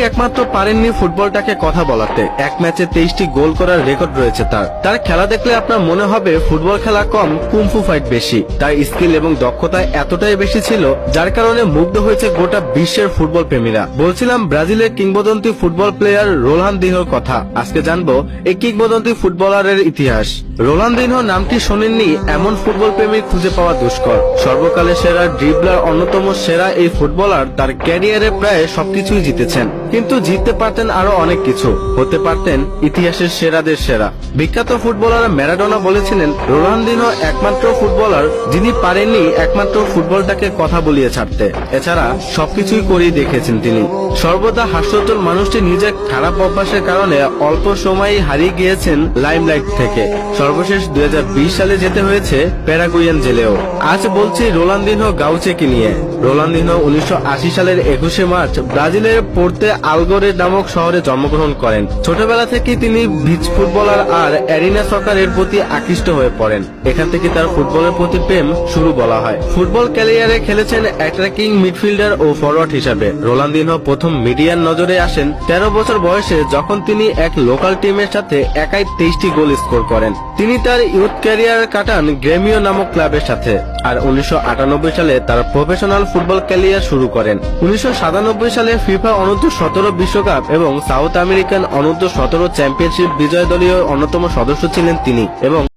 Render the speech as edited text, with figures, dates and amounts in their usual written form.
একমাত্র পারেননি ফুটবলটাকে কথা বলাতে। এক ম্যাচে 23টি গোল করার রেকর্ড রয়েছে তার খেলা দেখলে আপনার মনে হবে ফুটবল খেলা কম, কুমফু ফাইট বেশি। তার স্কিল এবং দক্ষতা এতটাই বেশি ছিল যার কারণে মুগ্ধ হয়েছে গোটা বিশ্বের ফুটবল প্রেমীরা। বলছিলাম ব্রাজিলের কিংবদন্তি ফুটবল প্লেয়ার রোনালদিনহোর কথা। আজকে জানবো এই কিংবদন্তি ফুটবলারের ইতিহাস। রোনালদিনহো নামটি শোনেননি এমন ফুটবল প্রেমী খুঁজে পাওয়া দুষ্কর। সর্বকালের সেরা ড্রিবলার, অন্যতম সেরা এই ফুটবলার তার ক্যারিয়ারে প্রায় সবকিছুই জিতেছেন, কিন্তু জিততে পারতেন আরো অনেক কিছু। হতে পারতেন ইতিহাসের সেরাদের সেরা। বিখ্যাত ফুটবলার ম্যারাডোনা বলেছিলেন রোনালদিনহো একমাত্র ফুটবলার যিনি পারেননি একমাত্র ফুটবলটাকে কথা বলিয়ে ছাড়তে। এছাড়া সবকিছুই করেই দেখেছেন তিনি। সর্বদা হাস্যোজ্জ্বল মানুষটি নিজের খারাপ অভ্যাসের কারণে অল্প সময়ই হারিয়ে গিয়েছেন লাইমলাইট থেকে। সর্বশেষ 2020 সালে যেতে হয়েছে প্যারাগুয়েন জেলেও। আজ বলছি রোনালদিনহো গাউচেকে নিয়ে। রোনালদিনহো 1980 সালের 21শে মার্চ ব্রাজিলের পোর্তে আলগোরে নামক শহরে জন্মগ্রহণ করেন। ছোটবেলা থেকেই তিনি বিচ ফুটবলার আর অ্যারিনা সকারের প্রতি আকৃষ্ট হয়ে পড়েন। এখান থেকে তার ফুটবলের প্রতি প্রেম শুরু বলা হয়। ফুটবল ক্যারিয়ারে খেলেছেন অ্যাটাকিং মিডফিল্ডার ও ফরওয়ার্ড হিসাবে। রোনালদিনহো প্রথম মিডিয়ার নজরে আসেন 13 বছর বয়সে, যখন তিনি এক লোকাল টিমের সাথে একাই 23টি গোল স্কোর করেন। তিনি তার ইউথ ক্যারিয়ার কাটান গ্রেমিও নামক ক্লাবের সাথে, আর 1998 সালে তার প্রফেশনাল ফুটবল ক্যারিয়ার শুরু করেন। 1997 সালে ফিফা অনূর্ধ্ব-17 বিশ্বকাপ এবং সাউথ আমেরিকান অনূর্ধ্ব-17 চ্যাম্পিয়নশিপ বিজয় দলীয় অন্যতম সদস্য ছিলেন তিনি এবং